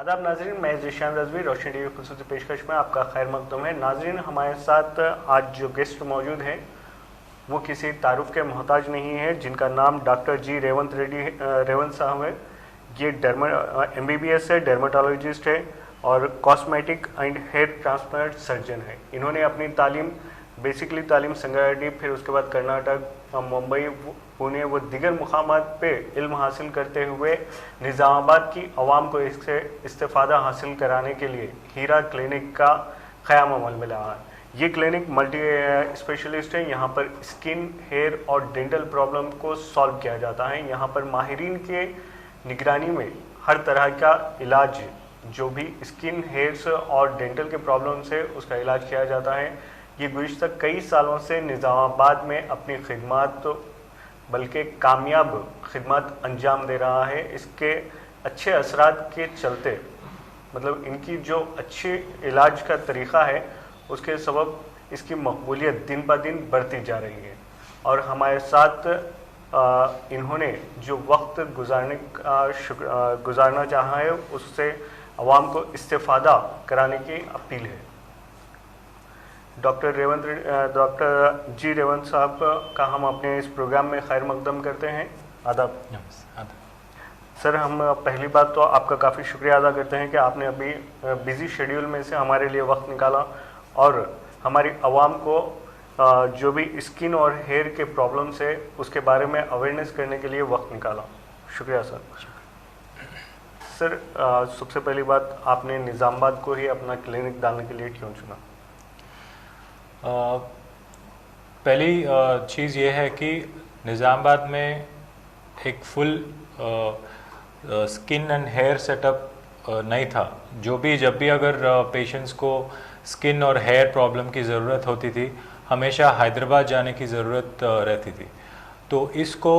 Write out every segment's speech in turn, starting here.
आदाब नाजरीन, मैं ज़ीशान रज़वी रोशनी टीवी खुसूसी पेशकश में आपका खैर मकदम है। नाजरीन, हमारे साथ आज जो गेस्ट मौजूद हैं वो किसी तारुफ के मोहताज नहीं है, जिनका नाम डॉक्टर जी रेवंत साहब है। ये MBBS है, डर्माटोलॉजिस्ट है और cosmetic and hair transplant surgeon है। इन्होंने अपनी बेसिकली तालीम संगारेड्डी, फिर उसके बाद कर्नाटक, मुंबई, पुणे व दीगर मुकामात पे इल्म हासिल करते हुए निज़ामाबाद की आवाम को इससे इस्तेफ़ादा हासिल कराने के लिए हीरा क्लिनिक का क़याम अमल में लाया है। ये क्लिनिक मल्टी स्पेशलिस्ट है। यहाँ पर स्किन, हेयर और डेंटल प्रॉब्लम को सॉल्व किया जाता है। यहाँ पर माहिरीन के निगरानी में हर तरह का इलाज, जो भी स्किन, हेयर्स और डेंटल के प्रॉब्लम से उसका इलाज किया जाता है। ये गुज़िश्ता कई सालों से निज़ामाबाद में अपनी खिदमत, बल्कि कामयाब खिदमत अंजाम दे रहा है। इसके अच्छे असरात के चलते, मतलब इनकी जो अच्छे इलाज का तरीक़ा है, उसके सबब इसकी मकबूलियत दिन ब दिन बढ़ती जा रही है। और हमारे साथ इन्होंने जो वक्त गुजारना चाहा है, उससे अवाम को इस्तेफ़ादा कराने की अपील है। डॉक्टर जी रेवंत साहब का हम अपने इस प्रोग्राम में खैर मकदम करते हैं। आदाब। सर, हम पहली बात तो आपका काफ़ी शुक्रिया अदा करते हैं कि आपने अभी बिज़ी शेड्यूल में से हमारे लिए वक्त निकाला और हमारी आवाम को जो भी स्किन और हेयर के प्रॉब्लम्स है उसके बारे में अवेयरनेस करने के लिए वक्त निकाला। शुक्रिया सर। सर, सबसे पहली बात, आपने निज़ामाबाद को ही अपना क्लिनिक डालने के लिए क्यों चुना? पहली चीज़ ये है कि निज़ामाबाद में एक full skin and hair setup नहीं था। जब भी अगर पेशेंट्स को स्किन और हेयर प्रॉब्लम की ज़रूरत होती थी, हमेशा हैदराबाद जाने की ज़रूरत रहती थी। तो इसको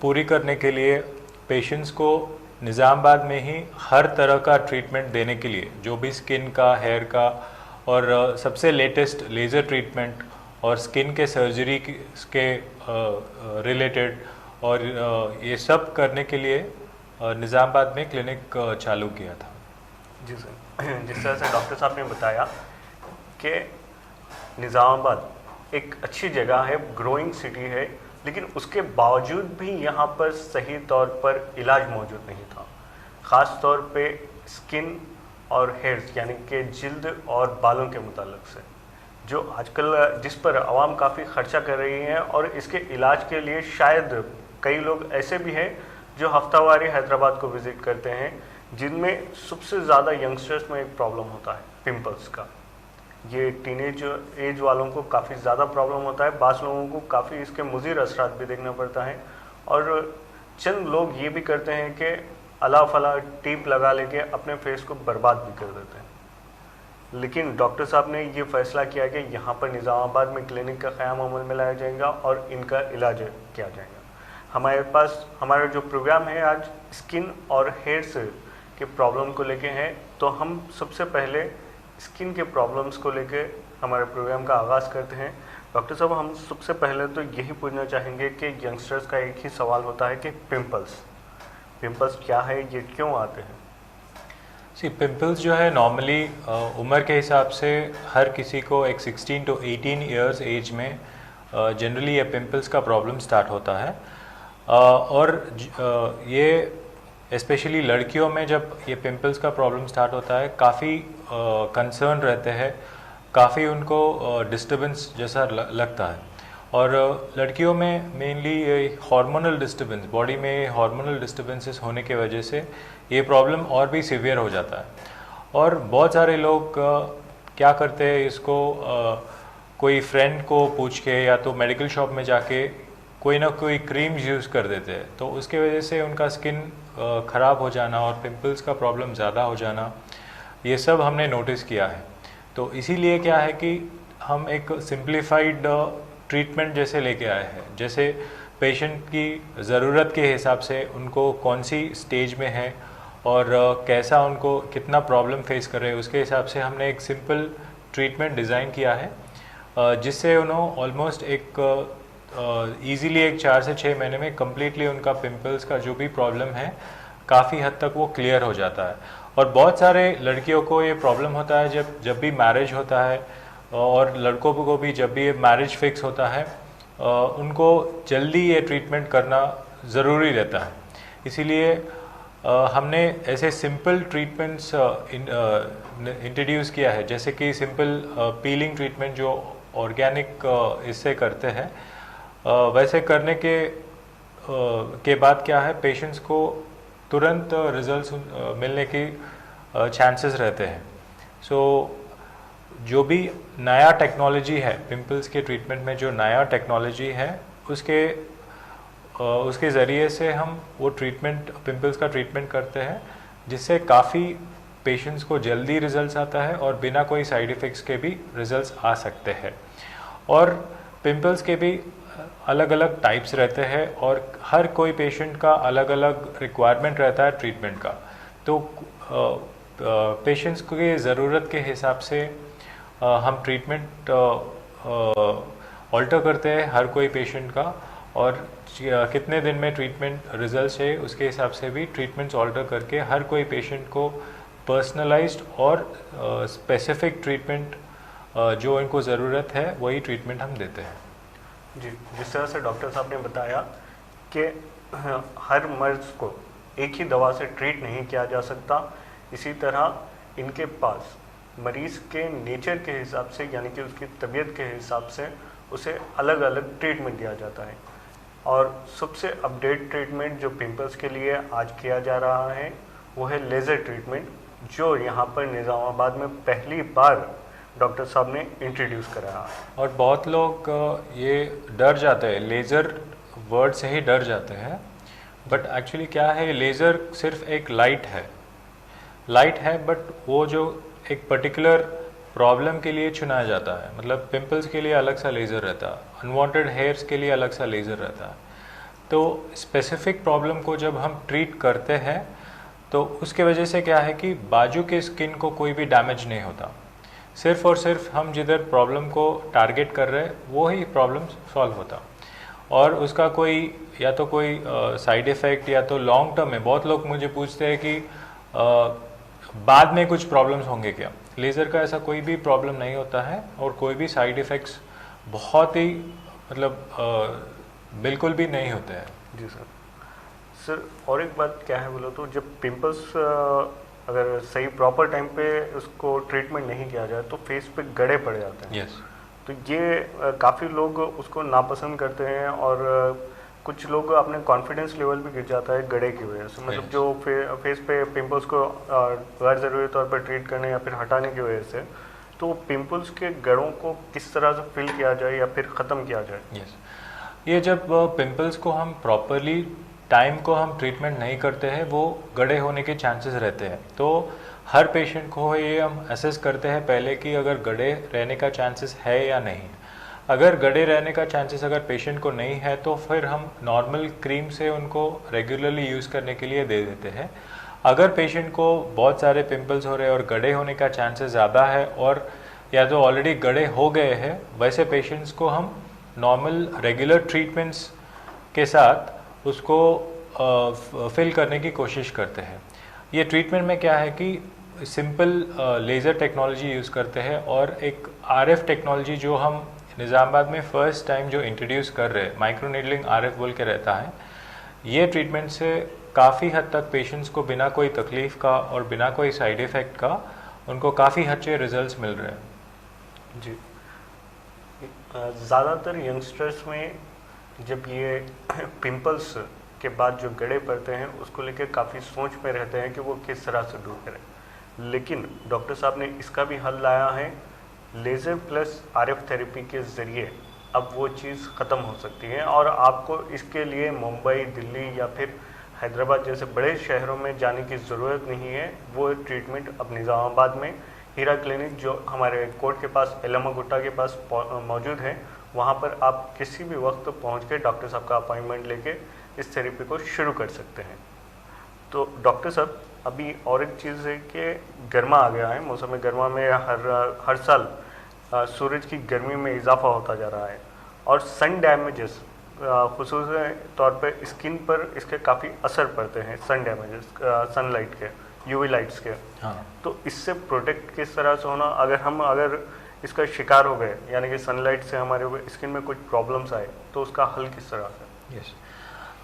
पूरी करने के लिए पेशेंट्स को निज़ामाबाद में ही हर तरह का ट्रीटमेंट देने के लिए, जो भी स्किन का, हेयर का और सबसे लेटेस्ट लेज़र ट्रीटमेंट और स्किन के सर्जरी के रिलेटेड और ये सब करने के लिए निज़ामाबाद में क्लिनिक चालू किया था। जी सर, जिस तरह से डॉक्टर साहब ने बताया कि निज़ामाबाद एक अच्छी जगह है, ग्रोइंग सिटी है, लेकिन उसके बावजूद भी यहाँ पर सही तौर पर इलाज मौजूद नहीं था। ख़ास तौर पे स्किन और हेयर्स, यानी कि जिल्द और बालों के मुताल्लिक से, जो आजकल जिस पर आवाम काफ़ी खर्चा कर रही है, और इसके इलाज के लिए शायद कई लोग ऐसे भी हैं जो हफ्तावारी हैदराबाद को विज़िट करते हैं, जिनमें सबसे ज़्यादा यंगस्टर्स में एक प्रॉब्लम होता है पिंपल्स का। ये टीनेज एज वालों को काफ़ी ज़्यादा प्रॉब्लम होता है। बास लोगों को काफ़ी इसके मुज़िर असरात भी देखना पड़ता है, और चंद लोग ये भी करते हैं कि अला फला टीप लगा लेके अपने फेस को बर्बाद भी कर देते हैं। लेकिन डॉक्टर साहब ने ये फैसला किया कि यहाँ पर निज़ामाबाद में क्लिनिक का क़याम अमल में लाया जाएगा और इनका इलाज किया जाएगा। हमारे पास हमारा जो प्रोग्राम है आज स्किन और हेयर्स के प्रॉब्लम को लेके हैं, तो हम सबसे पहले स्किन के प्रॉब्लम्स को लेके हमारे प्रोग्राम का आगाज़ करते हैं। डॉक्टर साहब, हम सबसे पहले तो यही पूछना चाहेंगे कि यंगस्टर्स का एक ही सवाल होता है कि पिंपल्स क्या है, ये क्यों आते हैं? पिंपल्स जो है नॉर्मली उम्र के हिसाब से हर किसी को एक 16 to 18 ईयर्स एज में जनरली ये पिंपल्स का प्रॉब्लम स्टार्ट होता है। और ये स्पेशली लड़कियों में जब ये पिंपल्स का प्रॉब्लम स्टार्ट होता है, काफ़ी कंसर्न रहते हैं, काफ़ी उनको डिस्टर्बेंस जैसा लगता है। और लड़कियों में मेनली हार्मोनल डिस्टर्बेंस, बॉडी में हार्मोनल डिस्टर्बेंसेस होने के वजह से ये प्रॉब्लम और भी सीवियर हो जाता है। और बहुत सारे लोग क्या करते हैं, इसको कोई फ्रेंड को पूछ के या तो मेडिकल शॉप में जाके कोई ना कोई क्रीम यूज़ कर देते हैं, तो उसके वजह से उनका स्किन ख़राब हो जाना और पिंपल्स का प्रॉब्लम ज़्यादा हो जाना, ये सब हमने नोटिस किया है। तो इसीलिए क्या है कि हम एक सिंप्लीफाइड ट्रीटमेंट जैसे लेके आए हैं। जैसे पेशेंट की ज़रूरत के हिसाब से उनको कौन सी स्टेज में है और कैसा उनको कितना प्रॉब्लम फेस कर रहे हैं, उसके हिसाब से हमने एक सिंपल ट्रीटमेंट डिज़ाइन किया है, जिससे उन्होंने ऑलमोस्ट एक ईज़िली एक 4 से 6 महीने में कम्प्लीटली उनका पिंपल्स का जो भी प्रॉब्लम है काफ़ी हद तक वो क्लियर हो जाता है। और बहुत सारे लड़कियों को ये प्रॉब्लम होता है जब जब भी मैरिज होता है, और लड़कों को भी जब भी ये मैरिज फिक्स होता है, उनको जल्दी ये ट्रीटमेंट करना ज़रूरी रहता है। इसीलिए हमने ऐसे सिंपल ट्रीटमेंट्स इंट्रोड्यूस किया है, जैसे कि सिंपल पीलिंग ट्रीटमेंट जो ऑर्गेनिक इससे करते हैं। वैसे करने के बाद क्या है, पेशेंट्स को तुरंत रिजल्ट्स मिलने की चांसेस रहते हैं। सो जो भी नया टेक्नोलॉजी है पिंपल्स के ट्रीटमेंट में, जो नया टेक्नोलॉजी है उसके ज़रिए से हम वो ट्रीटमेंट, पिंपल्स का ट्रीटमेंट करते हैं, जिससे काफ़ी पेशेंट्स को जल्दी रिजल्ट्स आता है और बिना कोई साइड इफ़ेक्ट्स के भी रिजल्ट्स आ सकते हैं। और पिंपल्स के भी अलग अलग टाइप्स रहते हैं और हर कोई पेशेंट का अलग अलग रिक्वायरमेंट रहता है ट्रीटमेंट का। तो पेशेंट्स की ज़रूरत के हिसाब से हम ट्रीटमेंट ऑल्टर करते हैं हर कोई पेशेंट का, और कितने दिन में ट्रीटमेंट रिजल्ट्स है उसके हिसाब से भी ट्रीटमेंट्स ऑल्टर करके हर कोई पेशेंट को पर्सनलाइज्ड और स्पेसिफिक ट्रीटमेंट जो इनको ज़रूरत है वही ट्रीटमेंट हम देते हैं। जी, जिस तरह से डॉक्टर साहब ने बताया कि हर मर्ज को एक ही दवा से ट्रीट नहीं किया जा सकता, इसी तरह इनके पास मरीज़ के नेचर के हिसाब से, यानी कि उसकी तबीयत के हिसाब से उसे अलग अलग ट्रीटमेंट दिया जाता है। और सबसे अपडेट ट्रीटमेंट जो पिंपल्स के लिए आज किया जा रहा है वो है लेज़र ट्रीटमेंट, जो यहाँ पर निज़ामाबाद में पहली बार डॉक्टर साहब ने इंट्रोड्यूस कराया। और बहुत लोग ये डर जाते हैं, लेज़र वर्ड से ही डर जाते हैं, बट एक्चुअली क्या है, लेज़र सिर्फ एक लाइट है, बट वो जो एक पर्टिकुलर प्रॉब्लम के लिए चुना जाता है। मतलब पिंपल्स के लिए अलग सा लेज़र रहता है, अनवांटेड हेयर्स के लिए अलग सा लेज़र रहता है। तो स्पेसिफिक प्रॉब्लम को जब हम ट्रीट करते हैं तो उसके वजह से क्या है कि बाजू के स्किन को कोई भी डैमेज नहीं होता, सिर्फ और सिर्फ हम जिधर प्रॉब्लम को टारगेट कर रहे हैं वो ही प्रॉब्लम सॉल्व होता, और उसका कोई या तो कोई साइड इफ़ेक्ट या तो लॉन्ग टर्म में। बहुत लोग मुझे पूछते हैं कि बाद में कुछ प्रॉब्लम्स होंगे क्या। लेज़र का ऐसा कोई भी प्रॉब्लम नहीं होता है, और कोई भी साइड इफ़ेक्ट्स बहुत ही मतलब बिल्कुल भी नहीं होते हैं। जी सर, और एक बात क्या है बोलो तो, जब पिंपल्स अगर सही प्रॉपर टाइम पे उसको ट्रीटमेंट नहीं किया जाए तो फेस पे गड़े पड़ जाते हैं। यस। तो ये काफ़ी लोग उसको नापसंद करते हैं, और कुछ लोग अपने कॉन्फिडेंस लेवल भी गिर जाता है गड़े की वजह से। मतलब जो फेस पे पिंपल्स को गैर ज़रूरी तौर पर ट्रीट करने या फिर हटाने की वजह से, तो पिंपल्स के गड़ों को किस तरह से फिल किया जाए या फिर ख़त्म किया जाए। यस, ये जब पिंपल्स को हम प्रॉपरली टाइम को हम ट्रीटमेंट नहीं करते हैं, वो गड़े होने के चांसेस रहते हैं। तो हर पेशेंट को ये हम असेस करते हैं पहले कि अगर गड़े रहने का चांसेस है या नहीं। अगर गड़े रहने का चांसेस अगर पेशेंट को नहीं है तो फिर हम नॉर्मल क्रीम से उनको रेगुलरली यूज़ करने के लिए दे देते हैं। अगर पेशेंट को बहुत सारे पिंपल्स हो रहे हैं और गड़े होने का चांसेस ज़्यादा है, और या तो ऑलरेडी गड़े हो गए हैं, वैसे पेशेंट्स को हम नॉर्मल रेगुलर ट्रीटमेंट्स के साथ उसको फिल करने की कोशिश करते हैं। ये ट्रीटमेंट में क्या है कि सिंपल लेज़र टेक्नोलॉजी यूज़ करते हैं, और एक आरएफ टेक्नोलॉजी जो हम निज़ामाबाद में फ़र्स्ट टाइम जो इंट्रोड्यूस कर रहे हैं, माइक्रो नीडलिंग आरएफ बोल के रहता है। ये ट्रीटमेंट से काफ़ी हद तक पेशेंट्स को बिना कोई तकलीफ़ का और बिना कोई साइड इफ़ेक्ट का उनको काफ़ी अच्छे रिजल्ट्स मिल रहे हैं। जी, ज़्यादातर यंगस्टर्स में जब ये पिंपल्स के बाद जो गड़े पड़ते हैं उसको लेकर काफ़ी सोच में रहते हैं कि वो किस तरह से दूर करें, लेकिन डॉक्टर साहब ने इसका भी हल लाया है। लेज़र प्लस आरएफ थेरेपी के ज़रिए अब वो चीज़ ख़त्म हो सकती है, और आपको इसके लिए मुंबई, दिल्ली या फिर हैदराबाद जैसे बड़े शहरों में जाने की ज़रूरत नहीं है। वो ट्रीटमेंट अब निज़ामाबाद में हीरा क्लिनिक जो हमारे कोर्ट के पास एलमा गुट्टा के पास मौजूद है, वहाँ पर आप किसी भी वक्त पहुँच के डॉक्टर साहब का अपॉइंटमेंट लेके इस थेरेपी को शुरू कर सकते हैं। तो डॉक्टर साहब, अभी और एक चीज़ है कि गर्मा आ गया है, मौसम गर्मा में हर साल सूरज की गर्मी में इजाफा होता जा रहा है, और सन डैमेजेस खुसूसी तौर पे स्किन पर इसके काफ़ी असर पड़ते हैं। सन डैमेजेस सनलाइट के, यूवी लाइट्स के। हाँ। तो इससे प्रोटेक्ट किस तरह से होना, अगर इसका शिकार हो गए यानी कि सनलाइट से हमारे स्किन में कुछ प्रॉब्लम्स आए तो उसका हल किस तरह से? यस,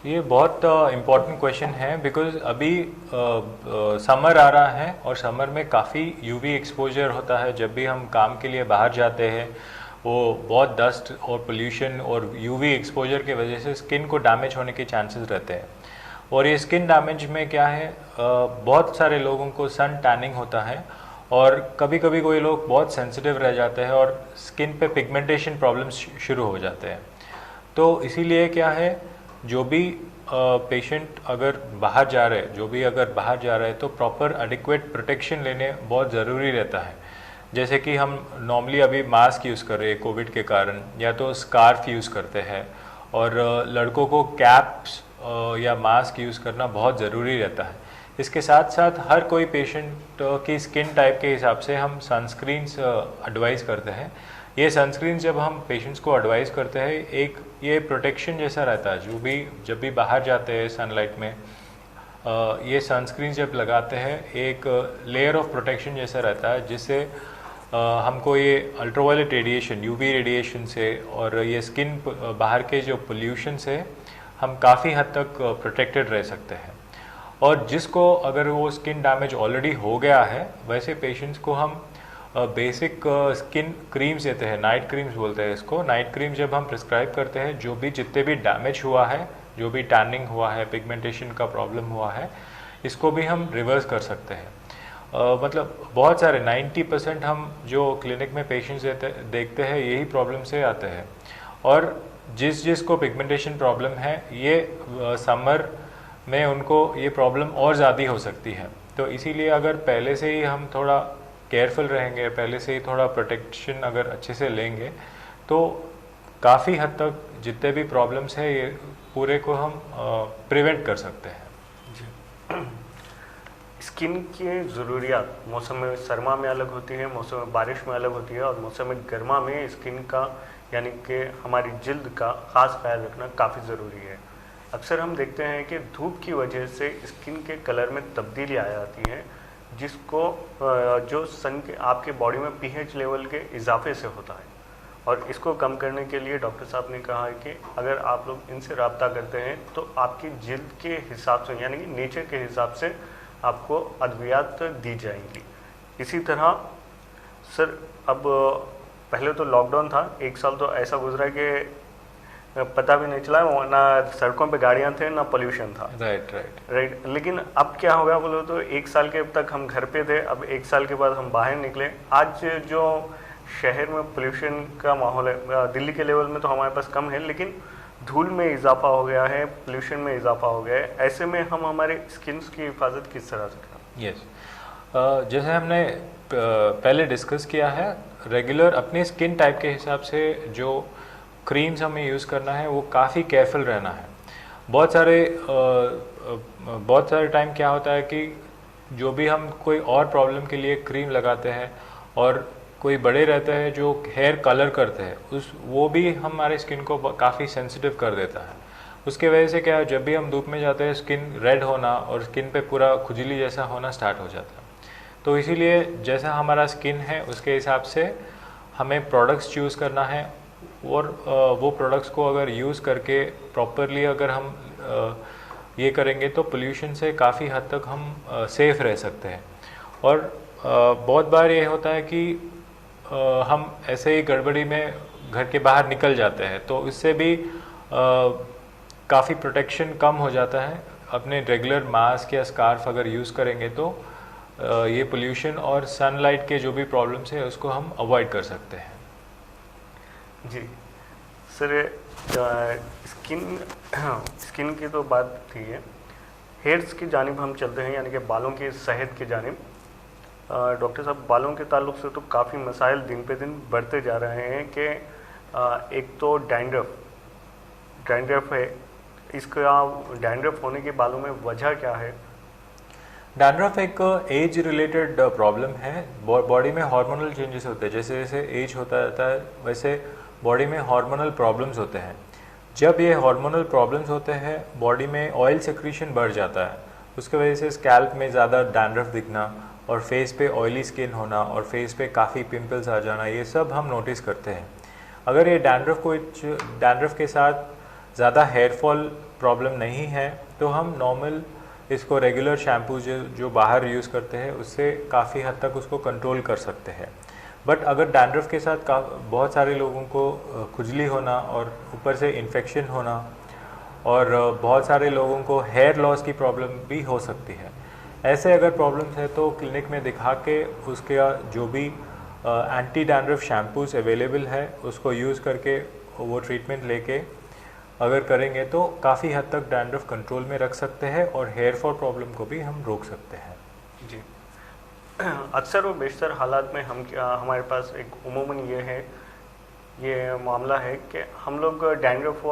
ये बहुत इम्पॉर्टेंट क्वेश्चन है, बिकॉज अभी समर आ रहा है और समर में काफ़ी यूवी एक्सपोजर होता है। जब भी हम काम के लिए बाहर जाते हैं वो बहुत डस्ट और पोल्यूशन और यूवी एक्सपोजर की वजह से स्किन को डैमेज होने के चांसेस रहते हैं। और ये स्किन डैमेज में क्या है, बहुत सारे लोगों को सन टैनिंग होता है और कभी कभी कोई लोग बहुत सेंसिटिव रह जाते हैं और स्किन पे पिगमेंटेशन प्रॉब्लम्स शुरू हो जाते हैं। तो इसीलिए क्या है, जो भी पेशेंट अगर बाहर जा रहे हैं तो प्रॉपर एडिक्वेट प्रोटेक्शन लेने बहुत ज़रूरी रहता है। जैसे कि हम नॉर्मली अभी मास्क यूज़ कर रहे हैं कोविड के कारण, या तो स्कार्फ यूज़ करते हैं, और लड़कों को कैप्स या मास्क यूज़ करना बहुत ज़रूरी रहता है। इसके साथ साथ हर कोई पेशेंट की स्किन टाइप के हिसाब से हम सनस्क्रीन्स एडवाइस करते हैं। ये सनस्क्रीन जब हम पेशेंट्स को एडवाइस करते हैं, एक ये प्रोटेक्शन जैसा रहता है। जब भी बाहर जाते हैं सनलाइट में, ये सनस्क्रीन जब लगाते हैं एक लेयर ऑफ प्रोटेक्शन जैसा रहता है, जिससे हमको ये अल्ट्रावायलेट रेडिएशन, यूवी रेडिएशन से और ये स्किन बाहर के जो पोल्यूशन से हम काफ़ी हद तक प्रोटेक्टेड रह सकते हैं। और जिसको अगर वो स्किन डैमेज ऑलरेडी हो गया है, वैसे पेशेंट्स को हम बेसिक स्किन क्रीम्स देते हैं, नाइट क्रीम्स बोलते हैं इसको। नाइट क्रीम जब हम प्रिस्क्राइब करते हैं, जो भी जितने भी डैमेज हुआ है, जो भी टैनिंग हुआ है, पिगमेंटेशन का प्रॉब्लम हुआ है, इसको भी हम रिवर्स कर सकते हैं। मतलब बहुत सारे 90% हम जो क्लिनिक में पेशेंट्स देखते हैं यही प्रॉब्लम से आते हैं। और जिसको पिगमेंटेशन प्रॉब्लम है, ये समर में उनको ये प्रॉब्लम और ज़्यादा हो सकती है। तो इसीलिए अगर पहले से ही हम थोड़ा केयरफुल रहेंगे, पहले से ही थोड़ा प्रोटेक्शन अगर अच्छे से लेंगे, तो काफ़ी हद तक जितने भी प्रॉब्लम्स हैं ये पूरे को हम प्रिवेंट कर सकते हैं। स्किन की ज़रूरियात मौसम में सरमा में अलग होती है, मौसम में बारिश में अलग होती है, और मौसम में गर्मा में स्किन का यानी कि हमारी जिल्द का ख़ास ख्याल रखना काफ़ी ज़रूरी है। अक्सर हम देखते हैं कि धूप की वजह से स्किन के कलर में तब्दीली आ जाती है, जिसको जो सन के आपके बॉडी में पीएच लेवल के इजाफे से होता है। और इसको कम करने के लिए डॉक्टर साहब ने कहा है कि अगर आप लोग इनसे रब्ता करते हैं तो आपकी जिल्द के हिसाब से यानी कि नेचर के हिसाब से आपको अद्वियात दी जाएंगी। इसी तरह सर, अब पहले तो लॉकडाउन था, 1 साल तो ऐसा गुजरा कि पता भी नहीं चला, ना सड़कों पे गाड़ियां थे ना पोल्यूशन था। राइट। लेकिन अब क्या हो गया बोलो तो 1 साल के तक हम घर पे थे, अब 1 साल के बाद हम बाहर निकले। आज जो शहर में पोल्यूशन का माहौल है, दिल्ली के लेवल में तो हमारे पास कम है, लेकिन धूल में इजाफा हो गया है, पोल्यूशन में इजाफा हो गया है। ऐसे में हम हमारे स्किन की हिफाजत किस तरह से करें? यस, जैसे हमने पहले डिस्कस किया है, रेगुलर अपने स्किन टाइप के हिसाब से जो क्रीम्स हमें यूज़ करना है वो काफ़ी केयरफुल रहना है। बहुत सारे टाइम क्या होता है कि जो भी हम कोई और प्रॉब्लम के लिए क्रीम लगाते हैं, और कोई बड़े रहते हैं जो हेयर कलर करते हैं, वो भी हमारे स्किन को काफ़ी सेंसिटिव कर देता है। उसके वजह से क्या है, जब भी हम धूप में जाते हैं स्किन रेड होना और स्किन पे पूरा खुजली जैसा होना स्टार्ट हो जाता है। तो इसीलिए जैसा हमारा स्किन है उसके हिसाब से हमें प्रोडक्ट्स चूज़ करना है, और वो प्रोडक्ट्स को अगर यूज़ करके प्रॉपरली अगर हम ये करेंगे तो पोल्यूशन से काफ़ी हद तक हम सेफ़ रह सकते हैं। और बहुत बार ये होता है कि हम ऐसे ही गड़बड़ी में घर के बाहर निकल जाते हैं, तो इससे भी काफ़ी प्रोटेक्शन कम हो जाता है। अपने रेगुलर मास्क या स्कार्फ अगर यूज़ करेंगे तो ये पोल्यूशन और सनलाइट के जो भी प्रॉब्लम्स है उसको हम अवॉइड कर सकते हैं। जी सर, स्किन की तो बात थी है, हेयर्स की जानिब हम चलते हैं, यानी कि बालों की सेहत की जानिब। डॉक्टर साहब, बालों के ताल्लुक से तो काफ़ी मसाइल दिन पे दिन बढ़ते जा रहे हैं कि एक तो डैंड्रफ है, इसका डैंड्रफ होने के बालों में वजह क्या है? डैंड्रफ एक एज रिलेटेड प्रॉब्लम है। बॉडी में हार्मोनल चेंजेस होते हैं, जैसे जैसे एज होता रहता है वैसे बॉडी में हार्मोनल प्रॉब्लम्स होते हैं। जब ये हार्मोनल प्रॉब्लम्स होते हैं, बॉडी में ऑयल सेक्रीशन बढ़ जाता है, उसकी वजह से स्कैल्प में ज़्यादा डैंड्रफ दिखना और फेस पे ऑयली स्किन होना और फेस पे काफ़ी पिंपल्स आ जाना, ये सब हम नोटिस करते हैं। अगर ये डैंड्रफ के साथ ज़्यादा हेयर फॉल प्रॉब्लम नहीं है तो हम नॉर्मल इसको रेगुलर शैम्पू जो बाहर यूज़ करते हैं उससे काफ़ी हद तक उसको कंट्रोल कर सकते हैं। बट अगर डैंड्रफ के साथ बहुत सारे लोगों को खुजली होना और ऊपर से इन्फेक्शन होना और बहुत सारे लोगों को हेयर लॉस की प्रॉब्लम भी हो सकती है। ऐसे अगर प्रॉब्लम्स है तो क्लिनिक में दिखा के उसके जो भी एंटी डैंड्रफ शैम्पूज अवेलेबल है उसको यूज़ करके वो ट्रीटमेंट लेके अगर करेंगे तो काफ़ी हद तक डैंड्रफ कंट्रोल में रख सकते हैं और हेयर फॉल प्रॉब्लम को भी हम रोक सकते हैं। जी, अक्सर व बेशतर हालात में हमारे पास एक उमूमन ये मामला है कि हम लोग डैंड्रफ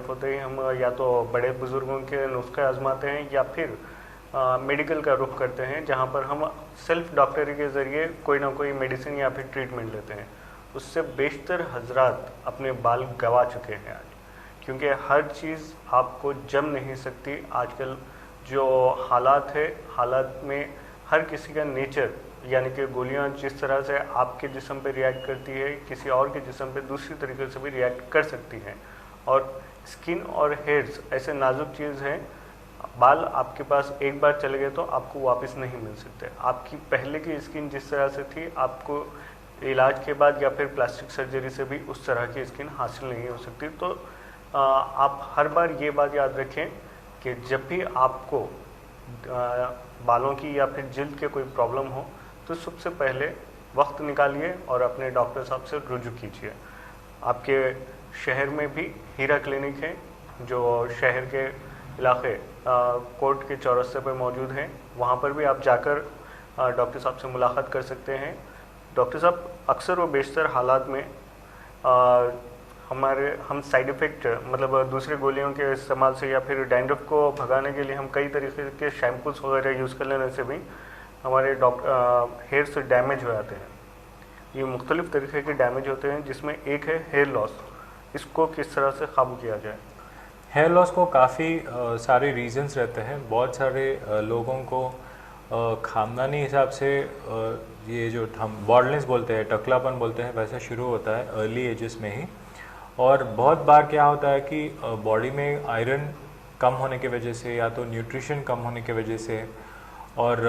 होते ही हम या तो बड़े बुज़ुर्गों के नुस्खे आजमाते हैं या फिर मेडिकल का रुख करते हैं, जहाँ पर हम सेल्फ डॉक्टरी के ज़रिए कोई ना कोई मेडिसिन या फिर ट्रीटमेंट लेते हैं। उससे बेशतर हजरात अपने बाल गंवा चुके हैं आज, क्योंकि हर चीज़ आपको जम नहीं सकती। आजकल जो हालात में हर किसी का नेचर, यानी कि गोलियां जिस तरह से आपके जिस्म पे रिएक्ट करती है, किसी और के जिस्म पे दूसरी तरीके से भी रिएक्ट कर सकती हैं। और स्किन और हेयर्स ऐसे नाजुक चीज़ हैं, बाल आपके पास एक बार चले गए तो आपको वापस नहीं मिल सकते। आपकी पहले की स्किन जिस तरह से थी, आपको इलाज के बाद या फिर प्लास्टिक सर्जरी से भी उस तरह की स्किन हासिल नहीं हो सकती। तो आप हर बार ये बात याद रखें कि जब भी आपको बालों की या फिर जिल्द के कोई प्रॉब्लम हो तो सबसे पहले वक्त निकालिए और अपने डॉक्टर साहब से रुजू कीजिए। आपके शहर में भी हीरा क्लिनिक है जो शहर के इलाके कोर्ट के चौरस्ते पर मौजूद हैं। वहाँ पर भी आप जाकर डॉक्टर साहब से मुलाकात कर सकते हैं। डॉक्टर साहब अक्सर व बेशतर हालात में हम साइड इफ़ेक्ट मतलब दूसरे गोलियों के इस्तेमाल से या फिर डैंड्रफ को भगाने के लिए हम कई तरीके के शैम्पूस वगैरह यूज़ कर लेने से भी हमारे हेयर से डैमेज हो जाते हैं। ये मुख्तलिफ़ तरीके के डैमेज होते हैं, जिसमें एक है हेयर लॉस। इसको किस तरह से काबू किया जाए? हेयर लॉस को काफ़ी सारे रीजंस रहते हैं। बहुत सारे लोगों को खानदानी हिसाब से ये जो हम बॉल्डनेस बोलते हैं, टकलापन बोलते हैं, वैसा शुरू होता है अर्ली एजेस में ही। और बहुत बार क्या होता है कि बॉडी में आयरन कम होने की वजह से या तो न्यूट्रिशन कम होने की वजह से और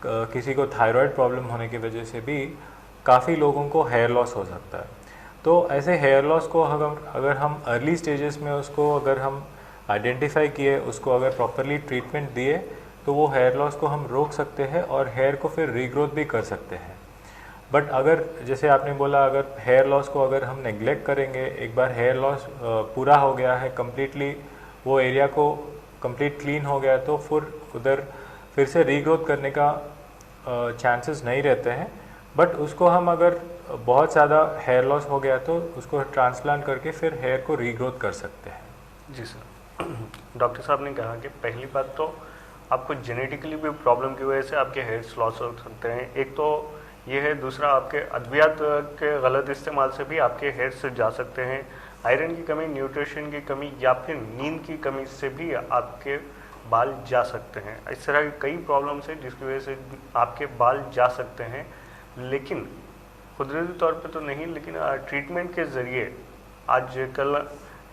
किसी को थायराइड प्रॉब्लम होने की वजह से भी काफ़ी लोगों को हेयर लॉस हो सकता है। तो ऐसे हेयर लॉस को अगर हम अर्ली स्टेजेस में उसको अगर हम आइडेंटिफाई किए, उसको अगर प्रॉपरली ट्रीटमेंट दिए तो वो हेयर लॉस को हम रोक सकते हैं और हेयर को फिर रीग्रोथ भी कर सकते हैं। बट अगर जैसे आपने बोला, अगर हेयर लॉस को अगर हम नेग्लेक्ट करेंगे, एक बार हेयर लॉस पूरा हो गया है कंप्लीटली, वो एरिया को कंप्लीट क्लीन हो गया तो फिर से रीग्रोथ करने का चांसेस नहीं रहते हैं। बट उसको हम अगर बहुत ज़्यादा हेयर लॉस हो गया तो उसको ट्रांसप्लांट करके फिर हेयर को रीग्रोथ कर सकते हैं। जी सर, डॉक्टर साहब ने कहा कि पहली बात तो आपको जेनेटिकली भी प्रॉब्लम की वजह से आपके हेयर्स लॉस हो सकते हैं, एक तो ये है। दूसरा, आपके अद्वियात के गलत इस्तेमाल से भी आपके हेयर्स जा सकते हैं। आयरन की कमी, न्यूट्रिशन की कमी या फिर नींद की कमी से भी आपके बाल जा सकते हैं। इस तरह की कई प्रॉब्लम्स हैं जिसकी वजह से आपके बाल जा सकते हैं। लेकिन कुदरती तौर पे तो नहीं, लेकिन ट्रीटमेंट के ज़रिए आजकल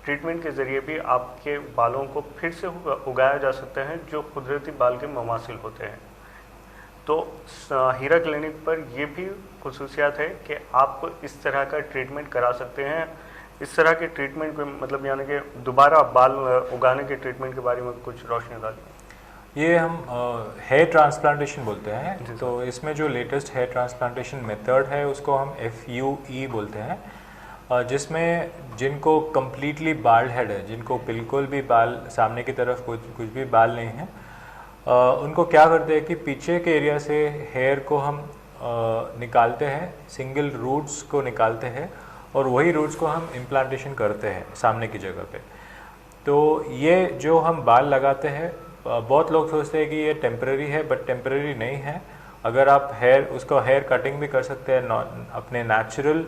ट्रीटमेंट के ज़रिए भी आपके बालों को फिर से उगाया जा सकता है जो कुदरती बाल के ममासिल होते हैं। तो हीरा क्लिनिक पर ये भी खुसूसियात है कि आप इस तरह का ट्रीटमेंट करा सकते हैं। इस तरह के ट्रीटमेंट को मतलब यानी कि दोबारा बाल उगाने के ट्रीटमेंट के बारे में कुछ रोशनी डालिए। ये हम हेयर ट्रांसप्लांटेशन बोलते हैं। तो इसमें जो लेटेस्ट हेयर ट्रांसप्लांटेशन मेथड है उसको हम FUE बोलते हैं, जिसमें जिनको कम्प्लीटली बाल्ड हेड है, जिनको बिल्कुल भी बाल सामने की तरफ कुछ भी बाल नहीं है, उनको क्या करते हैं कि पीछे के एरिया से हेयर को हम निकालते हैं, सिंगल रूट्स को निकालते हैं और वही रूट्स को हम इम्प्लांटेशन करते हैं सामने की जगह पे। तो ये जो हम बाल लगाते हैं, बहुत लोग सोचते हैं कि ये टेम्परेरी है, बट टेम्परेरी नहीं है। अगर आप उसको हेयर कटिंग भी कर सकते हैं, अपने नेचुरल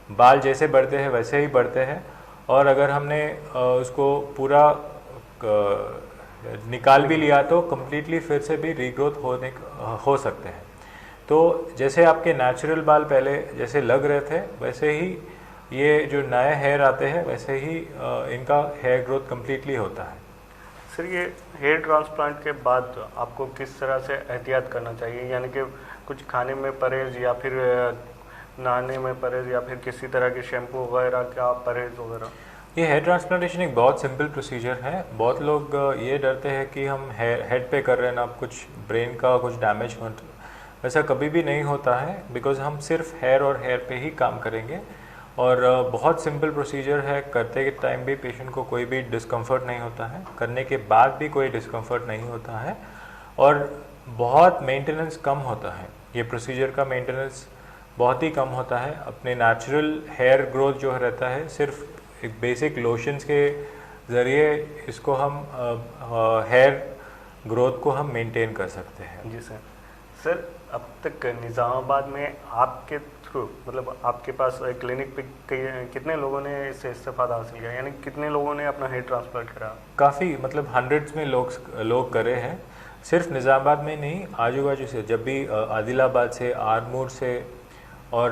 बाल जैसे बढ़ते हैं वैसे ही बढ़ते हैं। और अगर हमने उसको पूरा निकाल भी लिया तो कम्प्लीटली फिर से भी रीग्रोथ हो सकते हैं। तो जैसे आपके नेचुरल बाल पहले जैसे लग रहे थे वैसे ही ये जो नए हेयर आते हैं वैसे ही इनका हेयर ग्रोथ कम्प्लीटली होता है। सर ये हेयर ट्रांसप्लांट के बाद आपको किस तरह से एहतियात करना चाहिए, यानी कि कुछ खाने में परहेज या फिर नहाने में परहेज या फिर किसी तरह के शैम्पू वगैरह का परहेज वगैरह? ये हेयर ट्रांसप्लांटेशन एक बहुत सिंपल प्रोसीजर है। बहुत लोग ये डरते हैं कि हम हेड पे कर रहे हैं ना, कुछ ब्रेन का कुछ डैमेज हो, वैसा कभी भी नहीं होता है बिकॉज हम सिर्फ हेयर और हेयर पे ही काम करेंगे और बहुत सिंपल प्रोसीजर है। करते के टाइम भी पेशेंट को कोई भी डिस्कम्फर्ट नहीं होता है, करने के बाद भी कोई डिस्कम्फर्ट नहीं होता है और बहुत मेंटेनेंस कम होता है। ये प्रोसीजर का मेंटेनेंस बहुत ही कम होता है। अपने नेचुरल हेयर ग्रोथ जो रहता है सिर्फ एक बेसिक लोशंस के ज़रिए इसको हम हेयर ग्रोथ को हम मेंटेन कर सकते हैं। जी सर। सर अब तक निज़ामाबाद में आपके थ्रू मतलब आपके पास क्लिनिक पे कितने लोगों ने इससे इस्तेफादा हासिल किया, यानी कितने लोगों ने अपना हेयर ट्रांसप्लांट करा? काफ़ी मतलब हंड्रेड्स में लोग करे हैं, सिर्फ निज़ामाबाद में नहीं, आजू बाजू से। जब भी आदिलाबाद से, आरमूर से और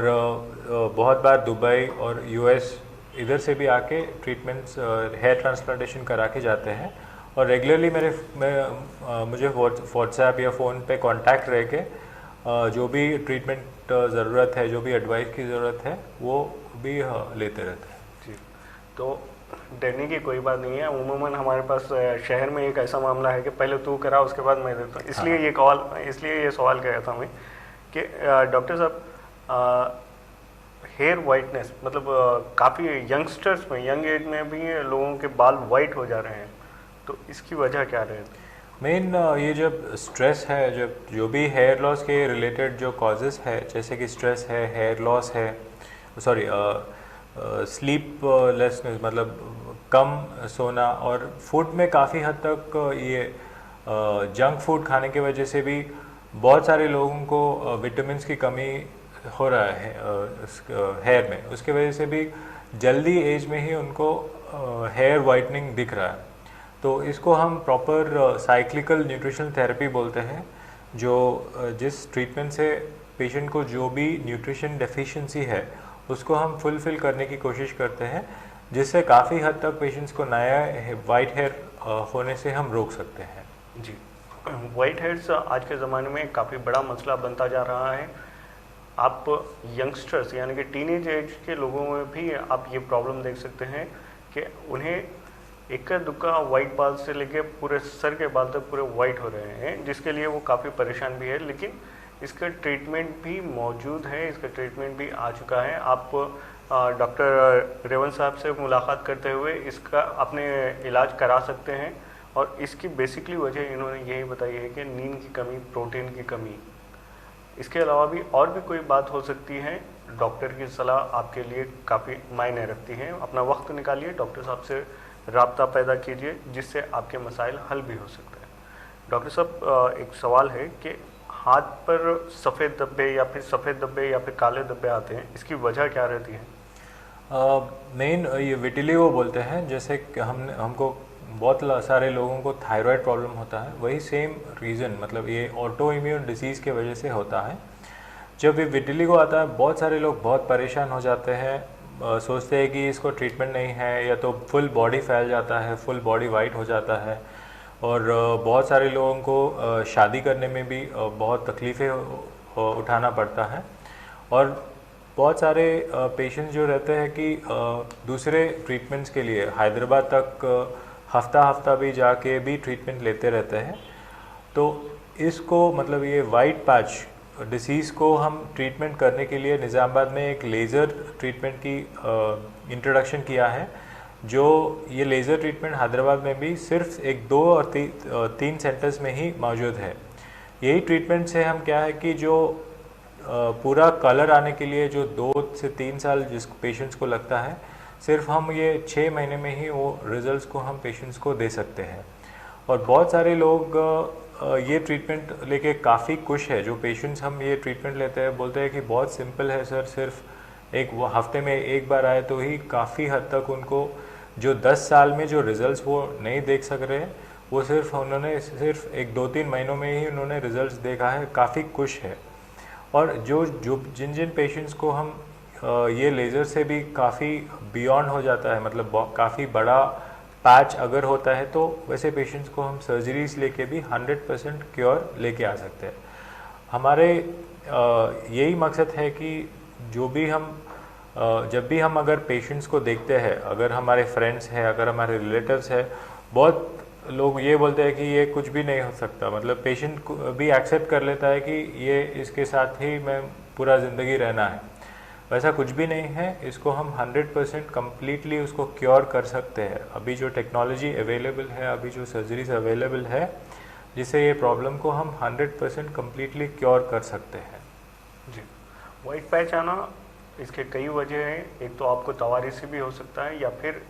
बहुत बार दुबई और यूएस इधर से भी आके ट्रीटमेंट्स हेयर ट्रांसप्लांटेशन करा के जाते हैं और रेगुलरली मुझे व्हाट्सएप या फ़ोन पे कांटेक्ट रह के जो भी ट्रीटमेंट ज़रूरत है, जो भी एडवाइस की ज़रूरत है वो भी लेते रहते हैं। जी, तो डरने की कोई बात नहीं है। उमूमन हमारे पास शहर में एक ऐसा मामला है कि पहले तू करा उसके बाद मैं देता हूँ, इसलिए ये सवाल किया था मैं कि डॉक्टर साहब हेयर वाइटनेस मतलब काफ़ी यंगस्टर्स में, यंग एज में भी लोगों के बाल वाइट हो जा रहे हैं, तो इसकी वजह क्या रहेगी? मेन ये जब स्ट्रेस है, जब जो भी हेयर लॉस के रिलेटेड जो कॉजेज़ है, जैसे कि स्ट्रेस है, हेयर लॉस है, सॉरी स्लीपलेसनेस मतलब कम सोना, और फूड में काफ़ी हद तक ये जंक फूड खाने की वजह से भी बहुत सारे लोगों को विटामिन्स की कमी हो रहा है हेयर में। उसके वजह से भी जल्दी एज में ही उनको हेयर वाइटनिंग दिख रहा है। तो इसको हम प्रॉपर साइक्लिकल न्यूट्रिशनल थेरेपी बोलते हैं, जो जिस ट्रीटमेंट से पेशेंट को जो भी न्यूट्रिशन डेफिशिएंसी है उसको हम फुलफिल करने की कोशिश करते हैं, जिससे काफ़ी हद तक पेशेंट्स को नया वाइट हेयर होने से हम रोक सकते हैं। जी, वाइट हेयर्स आज के ज़माने में काफ़ी बड़ा मसला बनता जा रहा है। आप यंगस्टर्स यानी कि टीनेज एज के लोगों में भी आप ये प्रॉब्लम देख सकते हैं कि उन्हें इक्का दुक्का वाइट बाल से लेके पूरे सर के बाल तक पूरे वाइट हो रहे हैं, जिसके लिए वो काफ़ी परेशान भी है। लेकिन इसका ट्रीटमेंट भी मौजूद है, इसका ट्रीटमेंट भी आ चुका है। आप डॉक्टर रेवंत साहब से मुलाकात करते हुए इसका अपने इलाज करा सकते हैं। और इसकी बेसिकली वजह इन्होंने यही बताई है कि नींद की कमी, प्रोटीन की कमी। इसके अलावा भी और भी कोई बात हो सकती है, डॉक्टर की सलाह आपके लिए काफ़ी मायने रखती है। अपना वक्त निकालिए, डॉक्टर साहब से राब्ता पैदा कीजिए, जिससे आपके मसाइल हल भी हो सकते हैं। डॉक्टर साहब एक सवाल है कि हाथ पर सफ़ेद धब्बे या फिर काले धब्बे आते हैं, इसकी वजह क्या रहती है? मेन ये विटिलिगो बोलते हैं। जैसे कि हमको बहुत सारे लोगों को थायराइड प्रॉब्लम होता है, वही सेम रीज़न मतलब ये ऑटो इम्यून डिसीज़ के वजह से होता है। जब ये विटिलिगो आता है बहुत सारे लोग बहुत परेशान हो जाते हैं, सोचते हैं कि इसको ट्रीटमेंट नहीं है, या तो फुल बॉडी फैल जाता है, फुल बॉडी वाइट हो जाता है। और बहुत सारे लोगों को शादी करने में भी बहुत तकलीफ़ें उठाना पड़ता है। और बहुत सारे पेशेंट्स जो रहते हैं कि दूसरे ट्रीटमेंट्स के लिए हैदराबाद तक हफ्ता भी जाके भी ट्रीटमेंट लेते रहते हैं। तो इसको मतलब ये वाइट पैच डिसीज़ को हम ट्रीटमेंट करने के लिए निज़ामाबाद में एक लेज़र ट्रीटमेंट की इंट्रोडक्शन किया है। जो ये लेज़र ट्रीटमेंट हैदराबाद में भी सिर्फ 1, 2 और 3 सेंटर्स में ही मौजूद है। यही ट्रीटमेंट से हम क्या है कि जो पूरा कलर आने के लिए जो 2 से 3 साल जिस पेशेंट्स को लगता है, सिर्फ हम ये 6 महीने में ही वो रिजल्ट्स को हम पेशेंट्स को दे सकते हैं। और बहुत सारे लोग ये ट्रीटमेंट लेके काफ़ी खुश है। जो पेशेंट्स हम ये ट्रीटमेंट लेते हैं बोलते हैं कि बहुत सिंपल है सर, सिर्फ एक हफ्ते में एक बार आए तो ही काफ़ी हद तक उनको जो 10 साल में जो रिजल्ट्स वो नहीं देख सक रहे, वो उन्होंने सिर्फ 1-2-3 महीनों में ही उन्होंने रिजल्ट्स देखा है, काफ़ी खुश है। और जो जो जिन जिन पेशेंट्स को हम ये लेज़र से भी काफ़ी बियॉन्ड हो जाता है, मतलब काफ़ी बड़ा पैच अगर होता है, तो वैसे पेशेंट्स को हम सर्जरीज लेके भी 100% क्योर लेके आ सकते हैं। हमारे यही मकसद है कि जो भी हम जब भी हम अगर पेशेंट्स को देखते हैं, अगर हमारे फ्रेंड्स हैं, अगर हमारे रिलेटिव्स हैं, बहुत लोग ये बोलते हैं कि ये कुछ भी नहीं हो सकता, मतलब पेशेंट भी एक्सेप्ट कर लेता है कि ये इसके साथ ही मैं पूरा ज़िंदगी रहना है। वैसा कुछ भी नहीं है, इसको हम 100% कम्प्लीटली उसको क्योर कर सकते हैं। अभी जो टेक्नोलॉजी अवेलेबल है, अभी जो सर्जरीज अवेलेबल है, जिससे ये प्रॉब्लम को हम 100% कम्प्लीटली क्योर कर सकते हैं। जी, वाइट पैच आना इसके कई वजह हैं। एक तो आपको तवारीसी भी हो सकता है, या फिर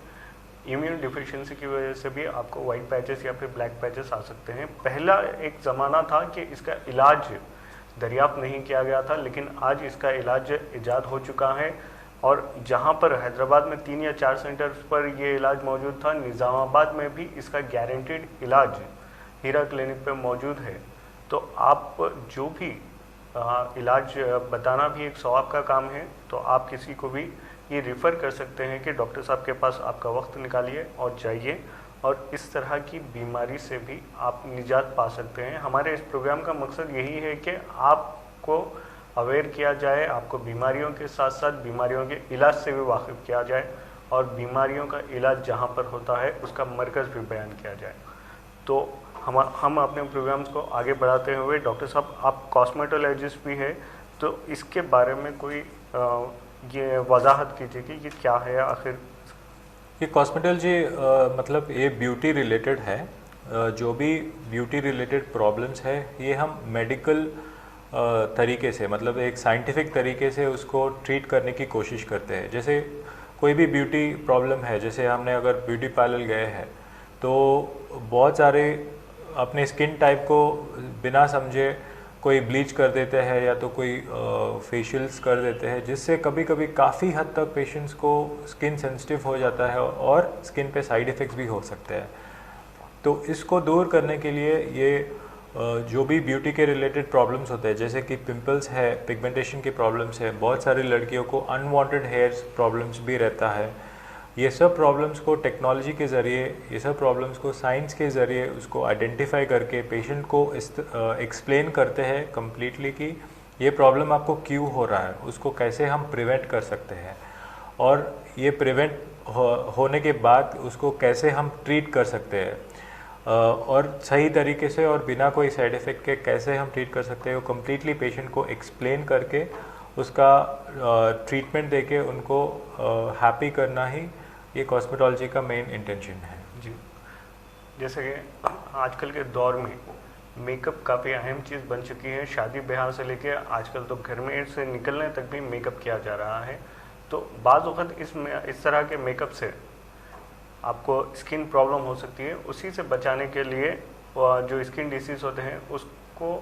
इम्यून डिफिशिएंसी की वजह से भी आपको वाइट पैचेस या फिर ब्लैक पैचेस आ सकते हैं। पहला एक ज़माना था कि इसका इलाज दरियाफ्त नहीं किया गया था, लेकिन आज इसका इलाज इजाद हो चुका है। और जहां पर हैदराबाद में 3 या 4 सेंटर्स पर ये इलाज मौजूद था, निज़ामाबाद में भी इसका गारंटीड इलाज हीरा क्लिनिक पे मौजूद है। तो आप जो भी इलाज बताना भी एक सवाब का काम है, तो आप किसी को भी ये रिफ़र कर सकते हैं कि डॉक्टर साहब के पास आपका वक्त निकालिए और जाइए, और इस तरह की बीमारी से भी आप निजात पा सकते हैं। हमारे इस प्रोग्राम का मकसद यही है कि आपको अवेयर किया जाए, आपको बीमारियों के साथ साथ बीमारियों के इलाज से भी वाकिफ़ किया जाए, और बीमारियों का इलाज जहाँ पर होता है उसका मरकज़ भी बयान किया जाए। तो हम अपने प्रोग्राम्स को आगे बढ़ाते हुए, डॉक्टर साहब आप कॉस्मेटोलॉजिस्ट भी है, तो इसके बारे में कोई ये वजाहत कीजिए कि ये क्या है आखिर। ये कॉस्मेटोलॉजी मतलब ये ब्यूटी रिलेटेड है। जो भी ब्यूटी रिलेटेड प्रॉब्लम्स है, ये हम मेडिकल तरीके से, मतलब एक साइंटिफिक तरीके से उसको ट्रीट करने की कोशिश करते हैं। जैसे कोई भी ब्यूटी प्रॉब्लम है, जैसे हमने अगर ब्यूटी पार्लर गए हैं, तो बहुत सारे अपने स्किन टाइप को बिना समझे कोई ब्लीच कर देते हैं, या तो कोई फेशियल्स कर देते हैं, जिससे कभी कभी काफ़ी हद तक पेशेंट्स को स्किन सेंसिटिव हो जाता है और स्किन पे साइड इफ़ेक्ट्स भी हो सकते हैं। तो इसको दूर करने के लिए ये जो भी ब्यूटी के रिलेटेड प्रॉब्लम्स होते हैं, जैसे कि पिंपल्स है, पिगमेंटेशन की प्रॉब्लम्स है, बहुत सारी लड़कियों को अनवांटेड हेयर्स प्रॉब्लम्स भी रहता है, ये सब प्रॉब्लम्स को टेक्नोलॉजी के ज़रिए, ये सब प्रॉब्लम्स को साइंस के ज़रिए उसको आइडेंटिफाई करके पेशेंट को एक्सप्लेन करते हैं कम्प्लीटली कि ये प्रॉब्लम आपको क्यों हो रहा है, उसको कैसे हम प्रिवेंट कर सकते हैं, और ये प्रिवेंट होने के बाद उसको कैसे हम ट्रीट कर सकते हैं, और सही तरीके से और बिना कोई साइड इफ़ेक्ट के कैसे हम ट्रीट कर सकते हैं, वो कम्प्लीटली पेशेंट को एक्सप्लेन करके उसका ट्रीटमेंट देके उनको हैप्पी करना ही ये कॉस्मेटोलॉजी का मेन इंटेंशन है। जी, जैसे कि आजकल के दौर में मेकअप काफ़ी अहम चीज़ बन चुकी है। शादी ब्याह से लेके आजकल तो घर में से निकलने तक भी मेकअप किया जा रहा है। तो बाज़ वक़्त इस तरह के मेकअप से आपको स्किन प्रॉब्लम हो सकती है। उसी से बचाने के लिए जो स्किन डिसीज़ होते हैं उसको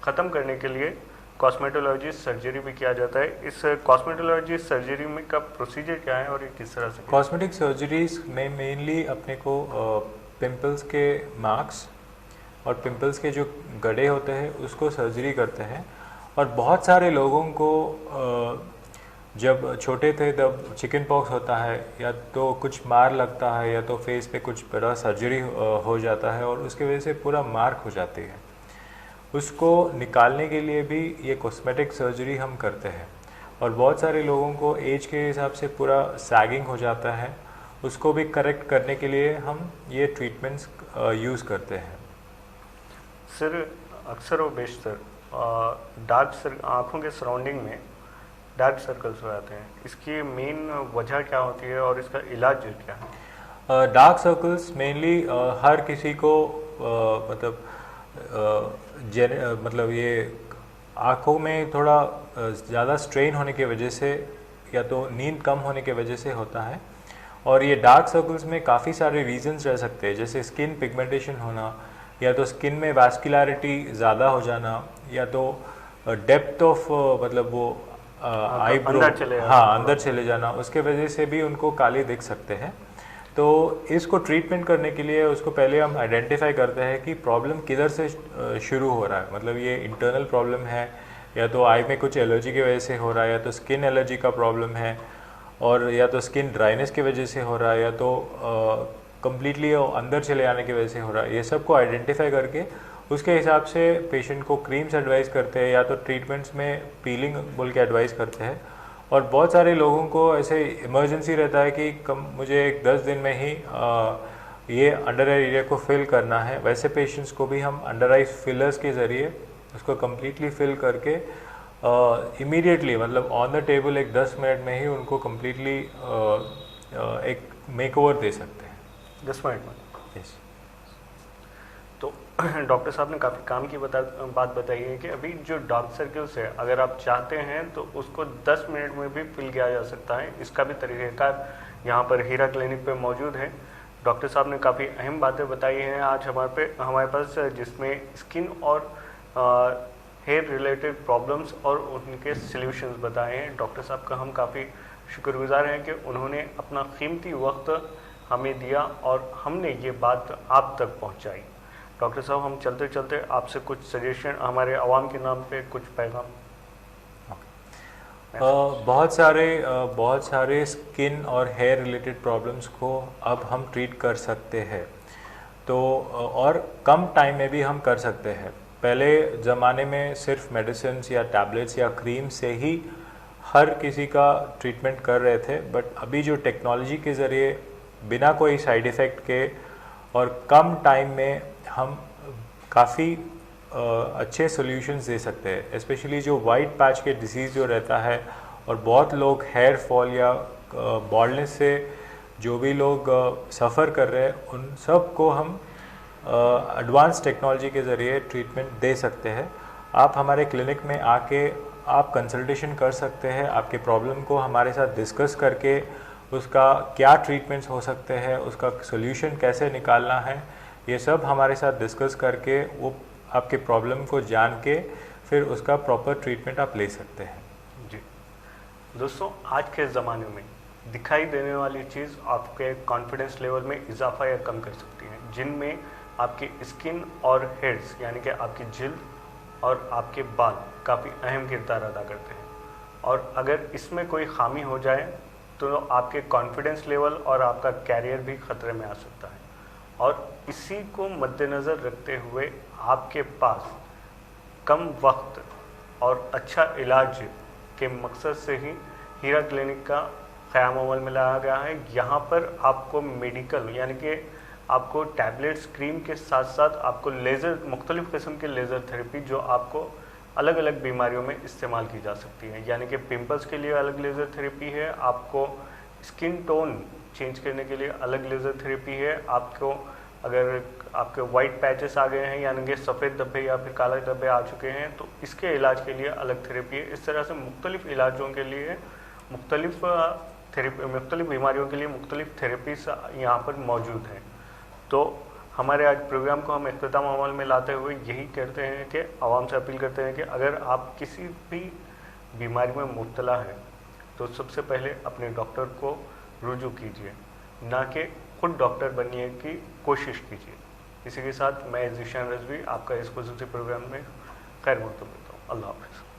ख़त्म करने के लिए कॉस्मेटोलॉजी सर्जरी भी किया जाता है। इस कॉस्मेटोलॉजी सर्जरी में का प्रोसीजर क्या है और ये किस तरह से? कॉस्मेटिक सर्जरीज में मेनली अपने को पिंपल्स के मार्क्स और पिंपल्स के जो गड्ढे होते हैं उसको सर्जरी करते हैं। और बहुत सारे लोगों को जब छोटे थे तब चिकन पॉक्स होता है, या तो कुछ मार लगता है, या तो फेस पे कुछ बड़ा सर्जरी हो जाता है और उसके वजह से पूरा मार्क हो जाती है। उसको निकालने के लिए भी ये कॉस्मेटिक सर्जरी हम करते हैं। और बहुत सारे लोगों को एज के हिसाब से पूरा सैगिंग हो जाता है, उसको भी करेक्ट करने के लिए हम ये ट्रीटमेंट्स यूज़ करते हैं। सर, अक्सर व बेशतर आँखों के सराउंडिंग में डार्क सर्कल्स हो जाते हैं, इसकी मेन वजह क्या होती है और इसका इलाज क्या है? डार्क सर्कल्स मेनली हर किसी को मतलब ये आँखों में थोड़ा ज़्यादा स्ट्रेन होने की वजह से, या तो नींद कम होने की वजह से होता है। और ये डार्क सर्कल्स में काफ़ी सारे रीजंस रह सकते हैं, जैसे स्किन पिगमेंटेशन होना, या तो स्किन में वैस्कुलरिटी ज़्यादा हो जाना, या तो डेप्थ ऑफ मतलब वो आईब्रो अंदर चले जाना, उसके वजह से भी उनको काले दिख सकते हैं। तो इसको ट्रीटमेंट करने के लिए उसको पहले हम आइडेंटिफाई करते हैं कि प्रॉब्लम किधर से शुरू हो रहा है, मतलब ये इंटरनल प्रॉब्लम है या तो आई में कुछ एलर्जी की वजह से हो रहा है, या तो स्किन एलर्जी का प्रॉब्लम है, और या तो स्किन ड्राइनेस की वजह से हो रहा है, या तो कम्प्लीटली अंदर चले आने की वजह से हो रहा है। ये सब को आइडेंटिफाई करके उसके हिसाब से पेशेंट को क्रीम्स एडवाइस करते हैं या तो ट्रीटमेंट्स में पीलिंग बोल के एडवाइस करते हैं। और बहुत सारे लोगों को ऐसे इमरजेंसी रहता है कि मुझे 10 दिन में ही ये अंडर आई एरिया को फिल करना है। वैसे पेशेंट्स को भी हम अंडर आई फिलर्स के ज़रिए उसको कम्प्लीटली फिल करके इमीडिएटली मतलब ऑन द टेबल एक 10 मिनट में ही उनको कम्प्लीटली एक मेकओवर दे सकते हैं 10 मिनट में। यस। तो डॉक्टर साहब ने काफ़ी काम की बात बताई है कि अभी जो डार्क सर्कल्स है अगर आप चाहते हैं तो उसको 10 मिनट में भी फिल किया जा सकता है। इसका भी तरीक़ाकार यहाँ पर हीरा क्लिनिक पे मौजूद है। डॉक्टर साहब ने काफ़ी अहम बातें बताई हैं आज हमारे पास, जिसमें स्किन और हेयर रिलेटेड प्रॉब्लम्स और उनके सॉल्यूशंस बताए हैं। डॉक्टर साहब का हम काफ़ी शुक्रगुजार हैं कि उन्होंने अपना कीमती वक्त हमें दिया और हमने ये बात आप तक पहुंचाई। डॉक्टर साहब, हम चलते चलते आपसे कुछ सजेशन हमारे आवाम के नाम पे कुछ पैगाम। बहुत सारे स्किन और हेयर रिलेटेड प्रॉब्लम्स को अब हम ट्रीट कर सकते हैं, तो और कम टाइम में भी हम कर सकते हैं। पहले ज़माने में सिर्फ मेडिसिन या टैबलेट्स या क्रीम से ही हर किसी का ट्रीटमेंट कर रहे थे, बट अभी जो टेक्नोलॉजी के ज़रिए बिना कोई साइड इफ़ेक्ट के और कम टाइम में हम काफ़ी अच्छे सॉल्यूशंस दे सकते हैं। स्पेशली जो वाइट पैच के डिसीज़ जो रहता है, और बहुत लोग हेयर फॉल या बॉल्डनेस से जो भी लोग सफ़र कर रहे हैं, उन सब को हम एडवांस टेक्नोलॉजी के ज़रिए ट्रीटमेंट दे सकते हैं। आप हमारे क्लिनिक में आके आप कंसल्टेशन कर सकते हैं, आपके प्रॉब्लम को हमारे साथ डिस्कस करके उसका क्या ट्रीटमेंट्स हो सकते हैं, उसका सॉल्यूशन कैसे निकालना है, ये सब हमारे साथ डिस्कस करके वो आपके प्रॉब्लम को जान के फिर उसका प्रॉपर ट्रीटमेंट आप ले सकते हैं। जी दोस्तों, आज के ज़माने में दिखाई देने वाली चीज़ आपके कॉन्फिडेंस लेवल में इजाफा या कम कर सकती है, जिनमें आपकी स्किन और हेयर्स यानी कि आपकी जिल्द और आपके बाल काफ़ी अहम किरदार अदा करते हैं। और अगर इसमें कोई खामी हो जाए तो आपके कॉन्फिडेंस लेवल और आपका कैरियर भी ख़तरे में आ सकता है। और इसी को मद्देनज़र रखते हुए आपके पास कम वक्त और अच्छा इलाज के मकसद से ही हीरा क्लिनिक का क़याम अमल में लाया गया है। यहाँ पर आपको मेडिकल यानी कि आपको टैबलेट्स क्रीम के साथ साथ आपको लेज़र, मुख्तलिफ़ किस्म के लेज़र थेरेपी जो आपको अलग अलग बीमारियों में इस्तेमाल की जा सकती है। यानी कि पिंपल्स के लिए अलग लेज़र थेरेपी है, आपको स्किन टोन चेंज करने के लिए अलग लेज़र थेरेपी है, आपको अगर आपके वाइट पैचेस आ गए हैं यानी कि सफ़ेद धब्बे या फिर काले धब्बे आ चुके हैं तो इसके इलाज के लिए अलग थेरेपी है। इस तरह से मुख्तलिफ़ इलाजों के लिए मुख्तलिफ़ बीमारियों के लिए मुख्तलिफ़ थेरेपीज यहाँ पर मौजूद हैं। तो हमारे आज प्रोग्राम को हम इख्तिताम अमल में लाते हुए यही कहते हैं कि आवाम से अपील करते हैं कि अगर आप किसी भी बीमारी में मुब्तला हैं तो सबसे पहले अपने डॉक्टर को रुजू कीजिए, ना कि खुद डॉक्टर बनने की कोशिश कीजिए। इसी के साथ मैं ज़ीशान रज़वी आपका इस खुसूसी प्रोग्राम में खैर मक़दम देता हूँ। अल्लाह हाफ़िज़।